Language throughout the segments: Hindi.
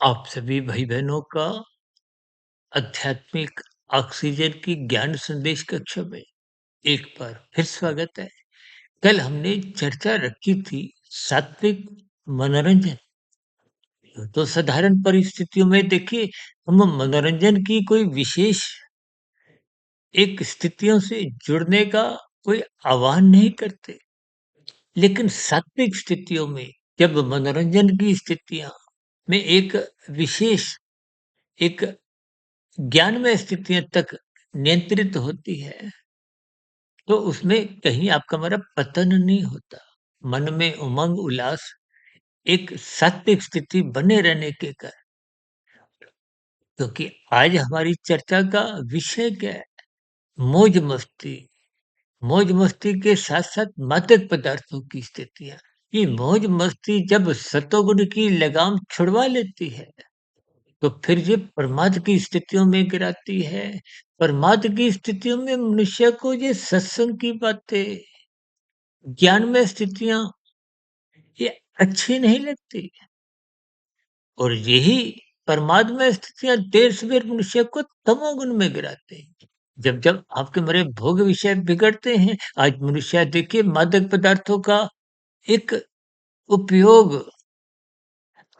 आप सभी भाई-बहनों का आध्यात्मिक ऑक्सीजन की ज्ञान संदेश कक्षा में एक बार फिर स्वागत है। कल हमने चर्चा रखी थी सात्विक मनोरंजन। तो साधारण परिस्थितियों में देखिए हम मनोरंजन की कोई विशेष एक स्थितियों से जुड़ने का कोई आह्वान नहीं करते। लेकिन सात्विक स्थितियों में जब मनोरंजन की स्थितियाँ में एक विशेष एक ज्ञानमय स्थितियों तक नियंत्रित होती है, तो उसमें कहीं आपका हमारा पतन नहीं होता। मन में उमंग, उल्लास, एक सात्विक स्थिति बने रहने के कारण क्योंकि आज हमारी चर्चा का विषय क्या है? मौज-मस्ती। मौज-मस्ती के साथ-साथ मादक पदार्थों की स्थितियाँ। ये मौज-मस्ती जब सतोगुण की लगाम छुड़वा लेती है तो फिर ये प्रमाद की स्थितियों में गिराती है। प्रमाद की स्थितियों में मनुष्य को ये सत्संग की बातें, ज्ञानमय स्थितियाँ ये अच्छी नहीं लगती और यही प्रमाद में स्थितियाँ देर सवेर मनुष्य को तमोगुण में गिराते हैं। जब-जब आपके मेरे भोग विषय बिगड़ते हैं, आज मनुष्य देखिए मादक पदार्थों का एक उपयोग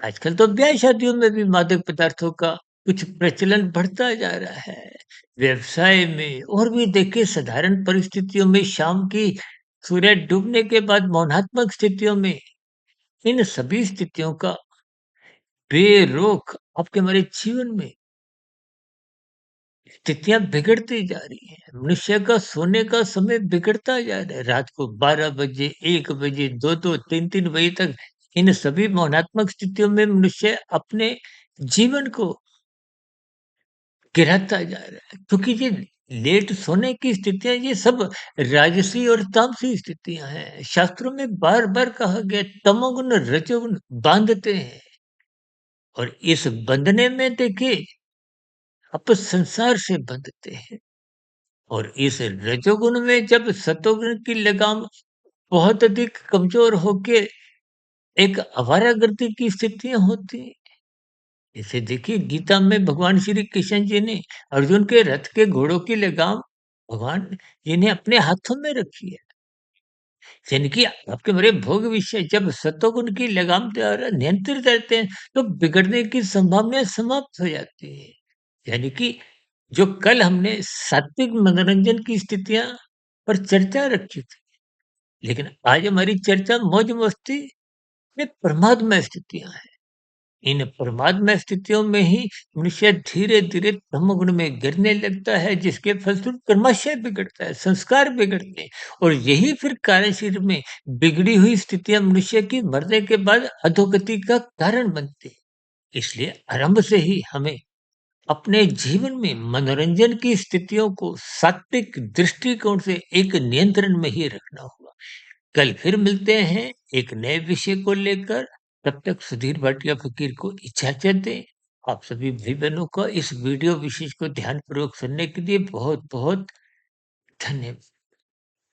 आजकल तो ब्याह-शादियों में भी मादक पदार्थों का कुछ प्रचलन बढ़ता जा रहा है। व्यवसाय में और भी देखिए साधारण परिस्थितियों में शाम की सूर्य डूबने के बाद मौनात्मक स्थितियों में इन सभी स्थितियों का बेरोक आपके हमारे जीवन में स्थितियाँ बिगड़ती जा रही हैं। मनुष्य का सोने का समय बिगड़ता जा रहा है। रात को 12 बजे, 1 बजे, 2-2, 3-3 बजे तक इन सभी मौनात्मक स्थितियों में मनुष्य अपने जीवन को गिराता जा रहा है। क्योंकि ये लेट सोने की स्थितियाँ ये सब राजसी और तामसी स्थितियाँ हैं। शास्त्रों में बार-बार कहा गया तमोगुण, रजोगुण बाँधते हैं और इस बंधने में देखिए आप संसार से बंधते हैं। और इस रजोगुण में जब सतोगुण की लगाम बहुत अधिक कमज़ोर होके एक आवारागर्दी की स्थितियाँ होती हैं। जैसे देखिए गीता में भगवान श्री कृष्ण जी ने अर्जुन के रथ के घोड़ों की लगाम भगवान जी ने अपने हाथों में रखी है। यानी कि आपके मेरे भोग विषय जब सतोगुण की लगाम द्वारा नियंत्रित रहते हैं, तो बिगड़ने की संभावना समाप्त हो जाती है। यानी कि जो कल हमने सात्विक मनोरंजन की स्थितियाँ पर चर्चा रखी थी, लेकिन आज हमारी चर्चा मौज-मस्ती में प्रमादमय स्थितियाँ हैं। इन प्रमादमय स्थितियों में ही मनुष्य धीरे-धीरे तमोगुण में गिरने लगता है, जिसके फलस्वरूप कर्माशय बिगड़ता है, संस्कार बिगड़ते हैं और यही फिर कार्यशील में बिगड़ी हुई स्थितियाँ मनुष्य की मरने के बाद अधोगति का कारण बनती हैं। इसलिए आरंभ से ही हमें अपने जीवन में मनोरंजन की स्थितियों को सात्विक दृष्टिकोण से एक नियंत्रण में ही रखना होगा। कल फिर मिलते हैं एक नए विषय को लेकर। तब तक सुधीर भाटिया फकीर को इजाजत दें। आप सभी भाई बहनों का इस वीडियो विशेष को ध्यानपूर्वक सुनने के लिए बहुत बहुत धन्यवाद।